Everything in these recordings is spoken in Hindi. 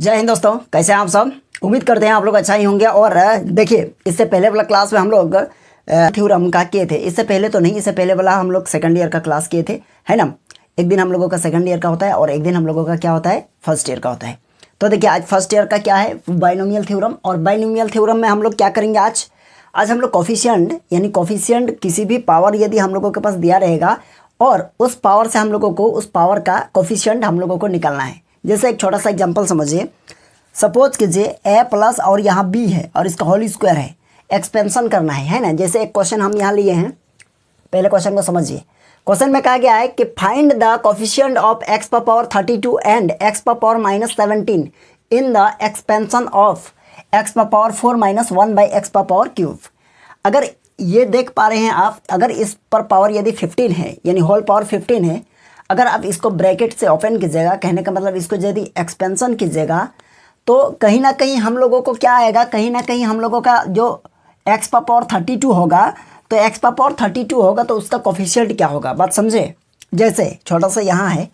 जय हिंद दोस्तों, कैसे हैं आप सब। उम्मीद करते हैं आप लोग अच्छा ही होंगे। और देखिए, इससे पहले वाला क्लास में हम लोग थ्योरम का किए थे। इससे पहले तो नहीं, इससे पहले वाला हम लोग सेकंड ईयर का क्लास किए थे, है ना। एक दिन हम लोगों का सेकंड ईयर का होता है और एक दिन हम लोगों का क्या होता है, फर्स्ट ईयर का होता है। तो देखिए, आज फर्स्ट ईयर का क्या है, बाइनोमियल थ्योरम। और बाइनोमियल थ्योरम में हम लोग क्या करेंगे, आज हम लोग कोफिशिएंट यानी कोफिशिएंट किसी भी पावर यदि हम लोगों के पास दिया रहेगा और उस पावर से हम लोगों को उस पावर का कोफिशिएंट हम लोगों को निकालना है। जैसे एक छोटा सा एग्जांपल समझिए। सपोज कीजिए ए प्लस और यहाँ बी है और इसका होल स्क्वायर है, एक्सपेंशन करना है ना। जैसे एक क्वेश्चन हम यहाँ लिए हैं, पहले क्वेश्चन को समझिए। क्वेश्चन में कहा गया है कि find the coefficient of x पर पावर 32 एंड एक्स पर power -17 in the expansion of x पर पावर 4 - 1 बाई एक्स पर पावर क्यूब। अगर ये देख पा रहे हैं आप, अगर इस पर पावर यदि 15 है यानी होल पावर 15 है, अगर आप इसको ब्रैकेट से ओपन कीजिएगा, कहने का मतलब इसको यदि एक्सपेंशन कीजिएगा तो कहीं ना कहीं हम लोगों को क्या आएगा, कहीं ना कहीं हम लोगों का जो एक्स पर पावर 32 होगा, तो एक्स पर पावर 32 होगा तो उसका कोफिशिएंट क्या होगा, बात समझे। जैसे छोटा सा यहाँ है,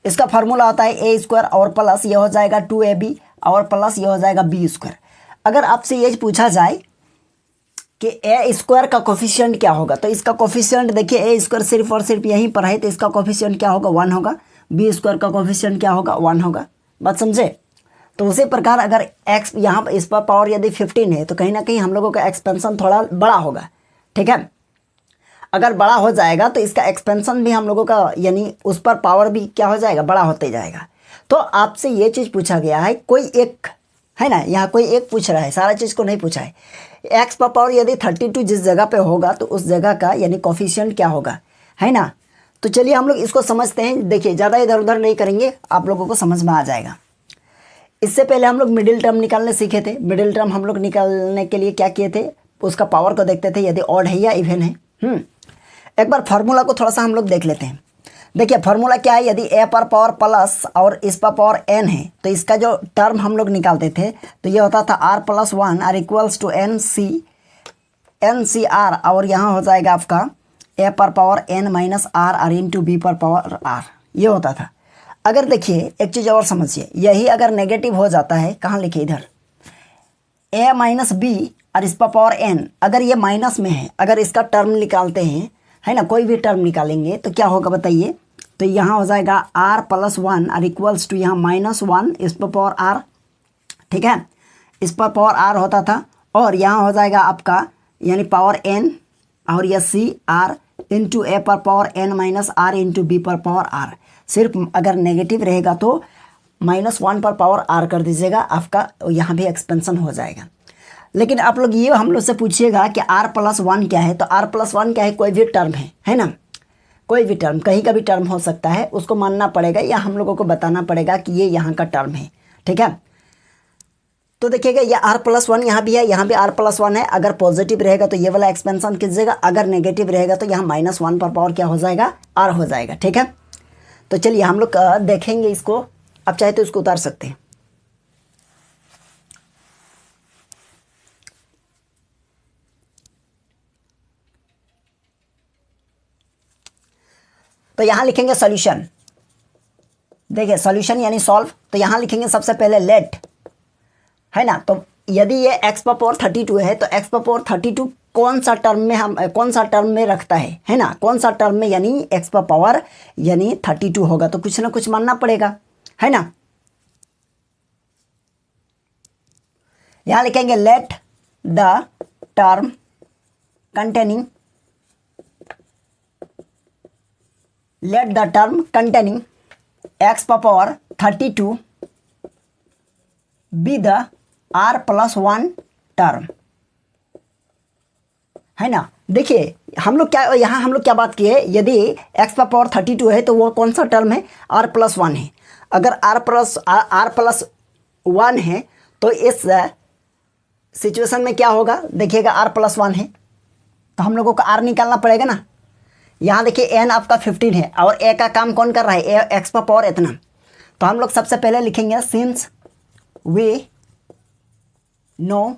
इसका फार्मूला होता है ए स्क्वायर और प्लस ये हो जाएगा 2ab और प्लस ये हो जाएगा बी स्क्वायर। अगर आपसे ये पूछा जाए कि ए स्क्वायर का कोफिशिएंट क्या होगा, तो इसका कोफिशिएंट देखिए, ए स्क्वायर सिर्फ और सिर्फ यहीं पर है तो इसका कोफिशिएंट क्या होगा, 1 होगा। बी स्क्वायर का कोफिशिएंट क्या होगा, 1 होगा, बात समझे। तो उसी प्रकार अगर एक्स यहाँ पर इस पर पावर यदि 15 है तो कहीं ना कहीं हम लोगों का एक्सपेंशन थोड़ा बड़ा होगा, ठीक है। अगर बड़ा हो जाएगा तो इसका एक्सपेंशन भी हम लोगों का यानी उस पर पावर भी क्या हो जाएगा, बड़ा होते जाएगा। तो आपसे ये चीज़ पूछा गया है, कोई एक है ना, यहाँ कोई एक पूछ रहा है, सारा चीज़ को नहीं पूछा है। एक्स पर पावर यदि 32 जिस जगह पे होगा तो उस जगह का यानी कोफिशिएंट क्या होगा, है ना। तो चलिए हम लोग इसको समझते हैं। देखिए, ज़्यादा इधर उधर नहीं करेंगे, आप लोगों को समझ में आ जाएगा। इससे पहले हम लोग मिडिल टर्म निकालने सीखे थे। मिडिल टर्म हम लोग निकालने के लिए क्या किए थे, उसका पावर को देखते थे यदि ऑड है या इवन है। एक बार फार्मूला को थोड़ा सा हम लोग देख लेते हैं। देखिए फार्मूला क्या है, यदि ए पर पावर प्लस और इस पर पावर एन है तो इसका जो टर्म हम लोग निकालते थे तो ये होता था r+1 are equals to NCR और यहाँ हो जाएगा आपका ए पर power n - r into B पर पावर r, ये होता था। अगर देखिए एक चीज़ और समझिए, यही अगर नेगेटिव हो जाता है, कहाँ लिखे इधर, a - b और इस पर पावर n, अगर ये माइनस में है, अगर इसका टर्म निकालते हैं, है ना, कोई भी टर्म निकालेंगे तो क्या होगा बताइए। तो यहाँ हो जाएगा r+1 और इक्वल्स टू यहाँ -1 इस पर पावर r, ठीक है, इस पर पावर r होता था। और यहाँ हो जाएगा आपका यानी पावर n और यह c r इंटू ए पर power n - r into B पर पावर r। सिर्फ अगर नेगेटिव रहेगा तो -1 पर पावर r कर दीजिएगा, आपका यहाँ भी एक्सपेंशन हो जाएगा। लेकिन आप लोग ये हम लोग से पूछिएगा कि r+1 क्या है, तो r+1 क्या है, कोई भी टर्म है ना, कोई भी टर्म, कहीं का भी टर्म हो सकता है, उसको मानना पड़ेगा या हम लोगों को बताना पड़ेगा कि ये यहाँ का टर्म है, ठीक है। तो देखिएगा ये r+1 यहाँ भी है, यहाँ भी r+1 है। अगर पॉजिटिव रहेगा तो ये वाला एक्सपेंशन कीजिएगा, अगर नेगेटिव रहेगा तो यहाँ -1 पर पावर क्या हो जाएगा, r हो जाएगा, ठीक है। तो चलिए हम लोग देखेंगे इसको, आप चाहे तो इसको उतार सकते हैं। तो यहाँ लिखेंगे सॉल्यूशन। देखिए सॉल्यूशन यानी सॉल्व, तो यहाँ लिखेंगे सबसे पहले लेट, है ना। तो यदि ये x पर पावर 32 है तो x पर पावर 32 कौन सा टर्म में रखता है ना, कौन सा टर्म में, यानी x पर पावर यानी 32 होगा तो कुछ ना कुछ मानना पड़ेगा, है ना। यहाँ लिखेंगे let the term containing x पर power 32 be the r+1 term, है ना। देखिए हम लोग क्या, यहाँ हम लोग क्या बात की है, यदि x पर पावर 32 है तो वो कौन सा टर्म है, r+1 है। अगर r+1 है तो इस सिचुएशन में क्या होगा, देखिएगा r+1 है तो हम लोगों को r निकालना पड़ेगा ना। यहाँ देखिए n आपका 15 है और a का काम कौन कर रहा है, x पर पावर इतना। तो हम लोग सबसे पहले लिखेंगे सिंस वी नो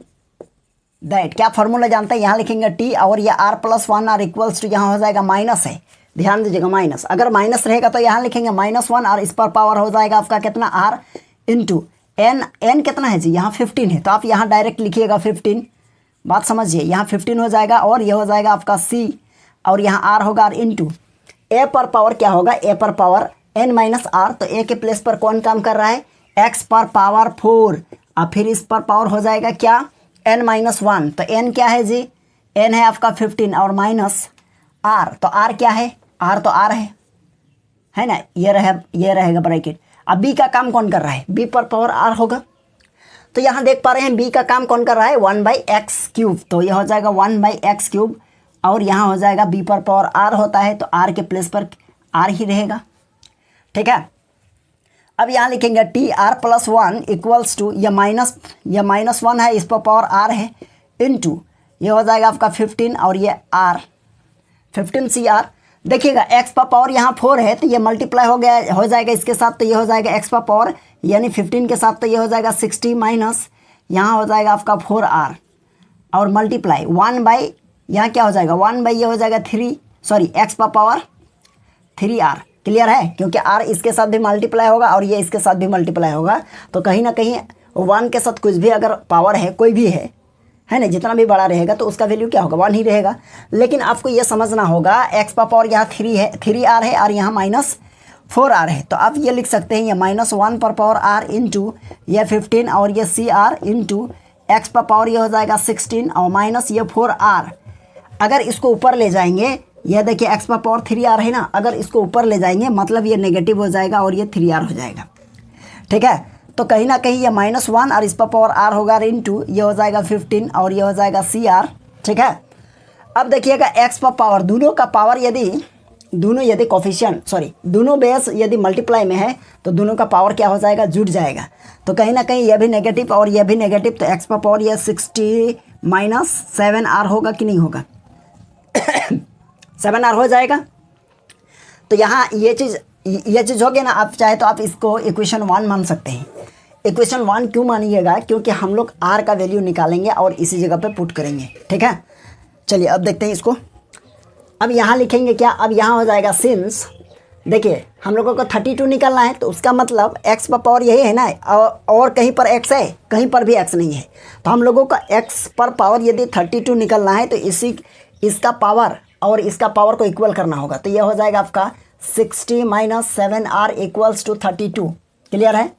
दैट, क्या फॉर्मूला जानते हैं, यहाँ लिखेंगे t और ये r+1 आर इक्वल्स टू, यहाँ हो जाएगा माइनस है, ध्यान दीजिएगा माइनस, अगर माइनस रहेगा तो यहाँ लिखेंगे -1 और इस पर पावर हो जाएगा आपका कितना, r इंटू n कितना है जी, यहाँ 15 है, तो आप यहाँ डायरेक्ट लिखिएगा 15, बात समझिए, यहाँ 15 हो जाएगा और ये हो जाएगा आपका c, और यहाँ r होगा r इंटू ए पर पावर क्या होगा, a पर पावर n माइनस r, तो a के प्लेस पर कौन काम कर रहा है, x पर पावर 4, और फिर इस पर पावर हो जाएगा क्या, n माइनस 1, तो n क्या है जी, n है आपका 15 और माइनस r, तो r क्या है, r तो r है ना, ये रहेगा ब्रैकेट। अब b का काम कौन कर रहा है, b पर पावर r होगा, तो यहाँ देख पा रहे हैं b का काम कौन कर रहा है, 1/x³, तो यह हो जाएगा 1/x³, और यहाँ हो जाएगा b पर पावर r होता है, तो r के प्लेस पर r ही रहेगा, ठीक है। अब यहाँ लिखेंगे tr+1 इक्वल्स टू, यह माइनस 1 है, इस पर पावर r है, इनटू ये हो जाएगा आपका 15 और ये r 15cr। देखिएगा x पर पावर यहाँ 4 है, तो ये मल्टीप्लाई हो जाएगा इसके साथ, तो ये हो जाएगा x पर पावर यानी 15 के साथ, तो ये हो जाएगा 60 माइनस यहाँ हो जाएगा आपका 4r, और मल्टीप्लाई 1 यहाँ क्या हो जाएगा 1 ये हो जाएगा 3, सॉरी x पर पावर 3r, क्लियर है, क्योंकि r इसके साथ भी मल्टीप्लाई होगा और ये इसके साथ भी मल्टीप्लाई होगा, तो कहीं ना कहीं 1 के साथ कुछ भी अगर पावर है, कोई भी है ना, जितना भी बड़ा रहेगा तो उसका वैल्यू क्या होगा, 1 ही रहेगा। लेकिन आपको ये समझना होगा x पर पावर यहाँ 3r है और यहाँ -4r है, तो आप ये लिख सकते हैं, ये -1 पर पावर r इंटू ये 15 और ये cr इंटू x पर पावर ये हो जाएगा 16 और माइनस ये 4r। अगर इसको ऊपर ले जाएंगे, यह देखिए x पर पावर 3r है ना, अगर इसको ऊपर ले जाएंगे मतलब ये नेगेटिव हो जाएगा और ये 3r हो जाएगा, ठीक है। तो कहीं ना कहीं ये -1 और इस पर पावर r होगा इंटू ये हो जाएगा 15 और ये हो जाएगा cr, ठीक है। अब देखिएगा x पर पावर, दोनों का पावर यदि कोफिशिएंट दोनों बेस यदि मल्टीप्लाई में है तो दोनों का पावर क्या हो जाएगा, जुड़ जाएगा, तो कहीं ना कहीं यह भी नेगेटिव और यह भी नेगेटिव, तो x पर पावर यह 60 माइनस 7r होगा कि नहीं होगा 7r हो जाएगा। तो यहाँ ये चीज़ हो गया ना, आप चाहे तो आप इसको इक्वेशन 1 मान सकते हैं। इक्वेशन 1 क्यों मानिएगा, क्योंकि हम लोग r का वैल्यू निकालेंगे और इसी जगह पे पुट करेंगे, ठीक है। चलिए अब देखते हैं इसको। अब यहाँ लिखेंगे क्या, अब यहाँ हो जाएगा सिंस, देखिए हम लोगों को 32 निकालना है, तो उसका मतलब x पर पावर यही है ना, और कहीं पर x है, कहीं पर भी x नहीं है, तो हम लोगों का x पर पावर यदि 32 निकलना है तो इसका पावर और इसका पावर को इक्वल करना होगा, तो यह हो जाएगा आपका 60 minus 7r equals to 32, clear है।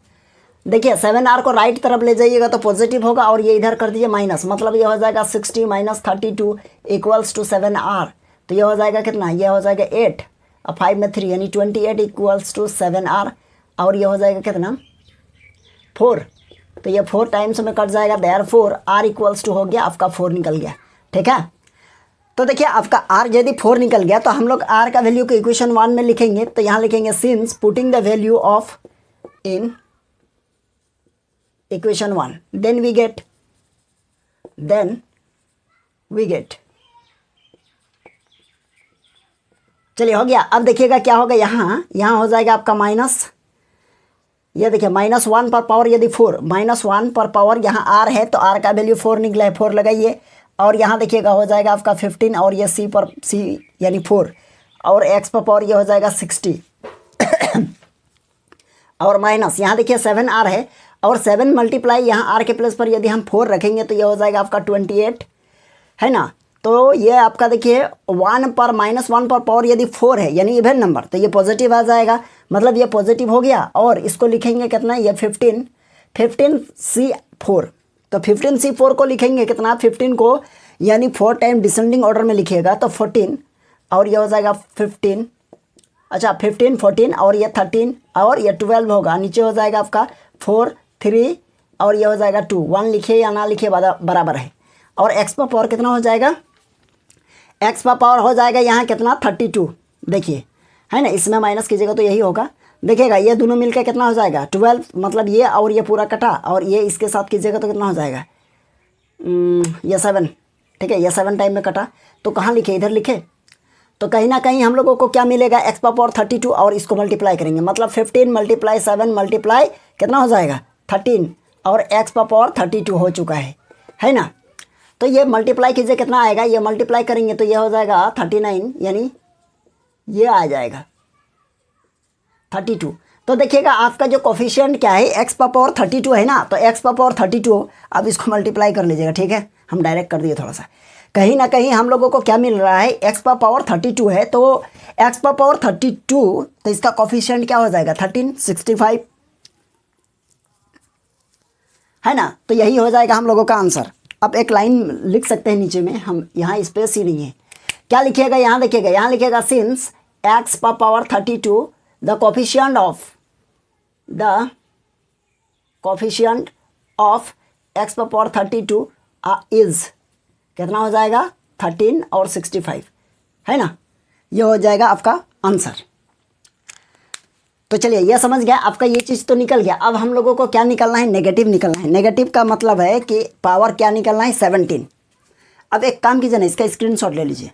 देखिए 7r को राइट तरफ ले जाइएगा तो पॉजिटिव होगा और ये इधर कर दीजिए माइनस, मतलब ये हो जाएगा 60 माइनस 32 इक्वल्स टू 7r, तो ये हो जाएगा कितना, ये हो जाएगा 8 और 5 में 3 यानी 28 इक्वल्स टू 7r, और ये हो जाएगा कितना 4, तो ये 4 टाइम्स में कट जाएगा, देयरफॉर r इक्वल्स टू हो गया आपका 4 निकल गया, ठीक है। तो देखिए आपका r यदि 4 निकल गया तो हम लोग r का वैल्यू को इक्वेशन 1 में लिखेंगे, तो यहाँ लिखेंगे since putting the value of in equation 1 then we get चलिए हो गया। अब देखिएगा क्या होगा, यहाँ हो जाएगा आपका माइनस, ये देखिए -1 पर पावर यदि 4, -1 पर पावर यहाँ r है तो r का वैल्यू 4 निकला है, 4 लगाइए, और यहाँ देखिएगा हो जाएगा आपका 15 और ये c यानी 4 और x पर पावर ये हो जाएगा 60 और माइनस यहाँ देखिए 7r है, और 7 मल्टीप्लाई यहाँ r के प्लेस पर यदि हम 4 रखेंगे तो ये हो जाएगा आपका 28, है ना। तो ये आपका देखिए 1 पर -1 पर पावर यदि 4 है यानी इवन नंबर, तो ये पॉजिटिव आ जाएगा, मतलब ये पॉजिटिव हो गया, और इसको लिखेंगे कितना, ये 15c4, तो 15c4 को लिखेंगे कितना, 15 को यानी 4 टाइम डिसेंडिंग ऑर्डर में लिखिएगा तो 14, और ये हो जाएगा 15, अच्छा 15 14 और ये 13 और ये 12 होगा, नीचे हो जाएगा आपका 4 3 और ये हो जाएगा 2, 1 लिखिए या ना लिखिए बराबर है। और x पर पावर कितना हो जाएगा, x पर पावर हो जाएगा यहाँ कितना 32, देखिए है ना, इसमें माइनस कीजिएगा तो यही होगा, देखिएगा ये दोनों मिलकर कितना हो जाएगा 12, मतलब ये और ये पूरा कटा और ये इसके साथ कीजिएगा तो कितना हो जाएगा ये 7, ठीक है, ये 7 टाइम में कटा, तो कहाँ लिखे, इधर लिखे, तो कहीं ना कहीं हम लोगों को क्या मिलेगा, x पर पावर 32 और इसको मल्टीप्लाई करेंगे, मतलब 15 मल्टीप्लाई 7 मल्टीप्लाई कितना हो जाएगा 13, और x पर पावर 32 हो चुका है ना। तो ये मल्टीप्लाई कीजिए कितना आएगा, ये मल्टीप्लाई करेंगे तो ये हो जाएगा 39, यानी ये आ जाएगा 32, तो देखिएगा आपका जो कोफिशिएंट क्या है, एक्स पावर 32 है ना, तो एक्स पावर 32 अब इसको मल्टीप्लाई कर लीजिएगा, ठीक है। हम डायरेक्ट कर दिए थोड़ा सा, कहीं ना कहीं हम लोगों को क्या मिल रहा है, एक्स पावर 32 है, तो एक्स पावर 32, तो इसका कोफिशिएंट क्या हो जाएगा 1365, है ना। तो यही हो जाएगा हम लोगों का आंसर। अब एक लाइन लिख सकते हैं नीचे में, हम यहाँ स्पेस ही नहीं है, क्या लिखिएगा, यहाँ देखिएगा, यहाँ लिखिएगा since x power 32 the coefficient of x power 32 is कितना हो जाएगा 13 और 65, है ना। ये हो जाएगा आपका आंसर। तो चलिए ये समझ गया, आपका ये चीज़ तो निकल गया। अब हम लोगों को क्या निकलना है, नेगेटिव निकलना है। नेगेटिव का मतलब है कि पावर क्या निकलना है 17। अब एक काम कीजिए ना, इसका स्क्रीनशॉट ले लीजिए।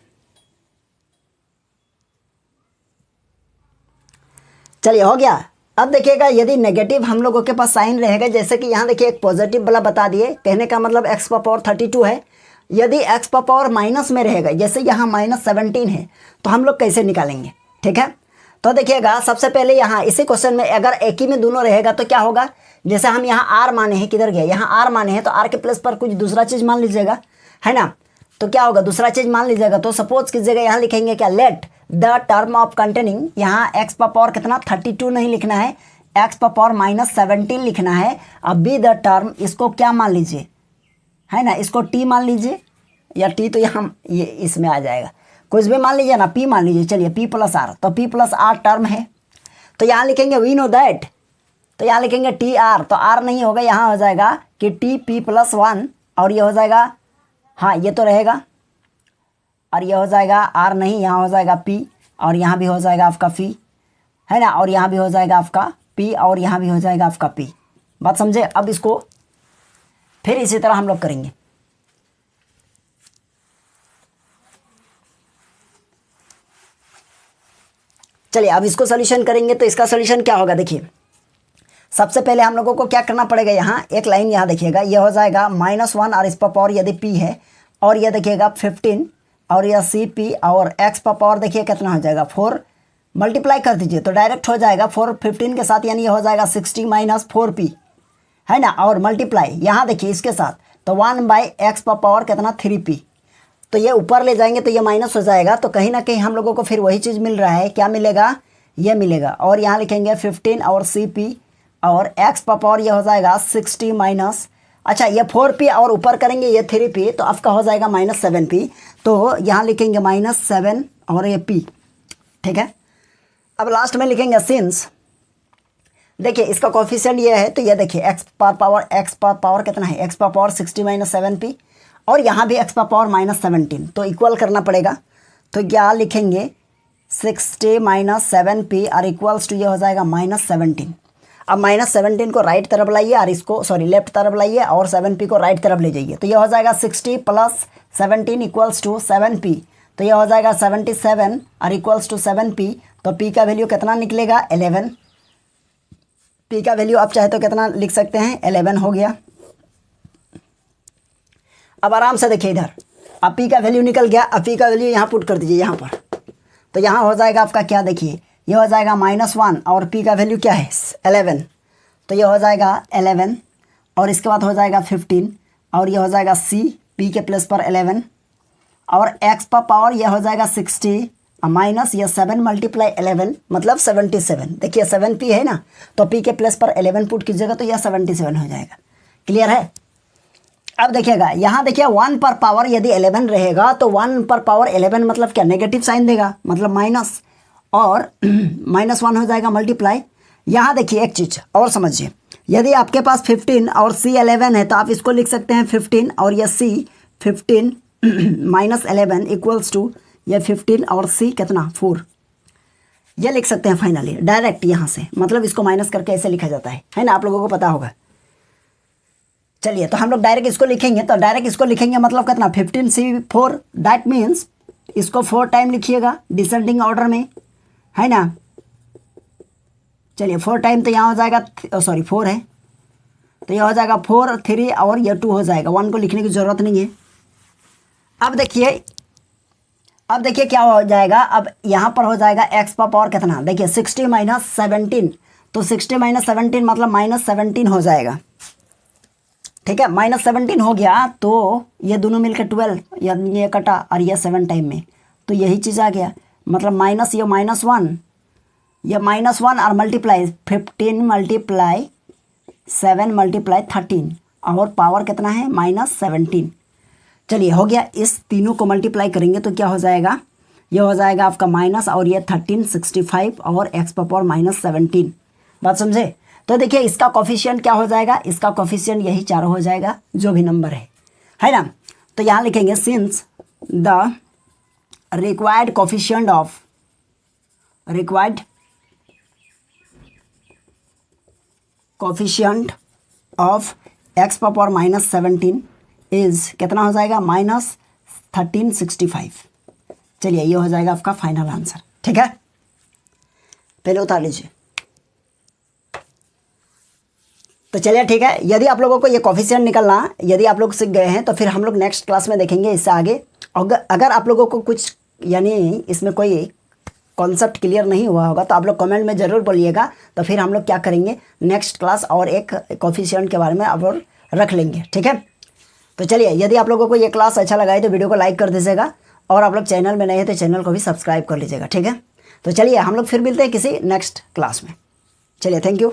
चलिए हो गया। अब देखिएगा यदि नेगेटिव हम लोगों के पास साइन रहेगा, जैसे कि यहाँ देखिए एक पॉजिटिव वाला बता दिए, कहने का मतलब एक्स पावर 32 है। यदि एक्स पावर माइनस में रहेगा, जैसे यहाँ -17 है, तो हम लोग कैसे निकालेंगे, ठीक है। तो देखिएगा सबसे पहले यहाँ इसी क्वेश्चन में अगर एक ही में दोनों रहेगा तो क्या होगा, जैसे हम यहाँ आर माने हैं, किधर गया, यहाँ आर माने हैं, तो आर के प्लेस पर कुछ दूसरा चीज़ मान लीजिएगा, है ना। तो क्या होगा, दूसरा चीज़ मान लीजिएगा, तो सपोज कीजिएगा यहाँ लिखेंगे क्या, let the term of containing, यहाँ एक्स पावर कितना 32 नहीं लिखना है, एक्स पावर -17 लिखना है। अब बी द टर्म, इसको क्या मान लीजिए, है ना, इसको टी मान लीजिए, या टी तो यहाँ ये इसमें आ जाएगा, कुछ भी मान लीजिए ना, पी मान लीजिए। चलिए पी प्लस आर, तो पी प्लस आर टर्म है, तो यहाँ लिखेंगे वी नो दैट, तो यहाँ लिखेंगे टी आर, तो आर नहीं होगा, यहाँ हो जाएगा कि टी पी प्लस 1, और ये हो जाएगा, हाँ ये तो रहेगा, और ये हो जाएगा आर नहीं, यहाँ हो जाएगा पी, और यहाँ भी हो जाएगा आपका पी, है ना, और यहाँ भी हो जाएगा आपका पी, और यहाँ भी हो जाएगा आपका पी। बात समझे। अब इसको फिर इसी तरह हम लोग करेंगे। चलिए अब इसको सोल्यूशन करेंगे, तो इसका सोल्यूशन क्या होगा, देखिए सबसे पहले हम लोगों को क्या करना पड़ेगा, यहाँ एक लाइन यहाँ देखिएगा, ये हो जाएगा -1 और इस पावर यदि p है, और ये देखिएगा 15, और यह सी पी, और x पावर देखिए कितना हो जाएगा 4, मल्टीप्लाई कर दीजिए तो डायरेक्ट हो जाएगा 4 15 के साथ, यानी ये हो जाएगा 60 - 4p, है ना, और मल्टीप्लाई यहाँ देखिए इसके साथ, तो 1/x पावर कितना 3p, तो ये ऊपर ले जाएंगे तो ये माइनस हो जाएगा, तो कहीं ना कहीं हम लोगों को फिर वही चीज़ मिल रहा है, क्या मिलेगा, ये मिलेगा। और यहाँ लिखेंगे 15 और CP, और x पावर ये हो जाएगा 60 माइनस, अच्छा ये 4p और ऊपर करेंगे ये 3p, तो आपका हो जाएगा -7p, तो यहाँ लिखेंगे -7 और ये p, ठीक है। अब लास्ट में लिखेंगे सिंस, देखिए इसका कोफिशिएंट ये है, तो ये देखिए x पावर कितना है, x पावर 60 - 7p, और यहाँ भी x पावर -17, तो इक्वल करना पड़ेगा, तो क्या लिखेंगे 60 - 7p और इक्वल्स टू ये हो जाएगा -17। अब -17 को राइट तरफ लाइए, और इसको सॉरी लेफ्ट तरफ लाइए, और 7p को राइट तरफ ले जाइए, तो ये हो जाएगा 60 + 17 इक्वल्स टू 7p, तो ये हो जाएगा 77 और इक्वल्स टू 7p, तो p का वैल्यू कितना निकलेगा 11, p का वैल्यू आप चाहे तो कितना लिख सकते हैं 11 हो गया। अब आराम से देखिए इधर, अब p का वैल्यू निकल गया, अब p का वैल्यू यहाँ पुट कर दीजिए यहाँ पर, तो यहाँ हो जाएगा आपका क्या, देखिए ये हो जाएगा -1 और p का वैल्यू क्या है 11, तो ये हो जाएगा 11, और इसके बाद हो जाएगा 15, और ये हो जाएगा c p के प्लेस पर 11, और x पावर ये हो जाएगा 60 माइनस ये 7 × 11 मतलब 77, देखिए 7p है ना, तो p के प्लेस पर 11 पुट कीजिएगा तो यह 77 हो जाएगा। क्लियर है। अब देखिएगा यहाँ देखिए 1 पर पावर यदि 11 रहेगा, तो 1 पर पावर 11 मतलब क्या, नेगेटिव साइन देगा, मतलब माइनस, और -1 हो जाएगा मल्टीप्लाई। यहाँ देखिए एक चीज़ और समझिए, यदि आपके पास 15 और c 11 है, तो आप इसको लिख सकते हैं 15 और यह c 15 - 11 इक्वल्स टू यह 15 और c कितना 4, ये लिख सकते हैं फाइनली डायरेक्ट यहाँ से, मतलब इसको माइनस करके ऐसे लिखा जाता है ना, आप लोगों को पता होगा। चलिए तो हम लोग डायरेक्ट इसको लिखेंगे, तो डायरेक्ट इसको लिखेंगे मतलब कितना 15c4, दैट मीन्स इसको 4 टाइम लिखिएगा डिसेंडिंग ऑर्डर में, है ना। चलिए 4 टाइम, तो यहाँ हो जाएगा सॉरी 4 है, तो यह हो जाएगा 4 3 और यह 2 हो जाएगा, 1 को लिखने की ज़रूरत नहीं है। अब देखिए क्या हो जाएगा, अब यहाँ पर हो जाएगा x पावर कितना, देखिए 60 - 17, तो 60 माइनस 17 मतलब -17 हो जाएगा। ठीक है, -17 हो गया तो ये दोनों मिलकर 12, ये कटा और ये 7 टाइम में, तो यही चीज़ आ गया। मतलब माइनस ये -1, ये -1 और मल्टीप्लाई 15 मल्टीप्लाई 7 मल्टीप्लाई 13 और पावर कितना है -17। चलिए हो गया। इस तीनों को मल्टीप्लाई करेंगे तो क्या हो जाएगा, ये हो जाएगा आपका माइनस और ये 13 65 और x पावर -17। बात समझे। तो देखिए इसका कोफिशिएंट क्या हो जाएगा, इसका कोफिशिएंट यही 4 हो जाएगा जो भी नंबर है ना। तो यहाँ लिखेंगे since the required coefficient of x power -17 is कितना हो जाएगा -1365। चलिए ये हो जाएगा आपका फाइनल आंसर। ठीक है, पहले उतार लीजिए। तो चलिए ठीक है, यदि आप लोगों को ये कोफिशिएंट निकलना यदि आप लोग सीख गए हैं तो फिर हम लोग नेक्स्ट क्लास में देखेंगे इससे आगे। अगर आप लोगों को कुछ यानी इसमें कोई कॉन्सेप्ट क्लियर नहीं हुआ होगा तो आप लोग कमेंट में ज़रूर बोलिएगा, तो फिर हम लोग क्या करेंगे नेक्स्ट क्लास और एक कोफिशिएंट के बारे में अब और रख लेंगे। ठीक है, तो चलिए यदि आप लोगों को ये क्लास अच्छा लगा है तो वीडियो को लाइक कर दीजिएगा, और आप लोग चैनल में नए हैं तो चैनल को भी सब्सक्राइब कर लीजिएगा। ठीक है, तो चलिए हम लोग फिर मिलते हैं किसी नेक्स्ट क्लास में। चलिए थैंक यू।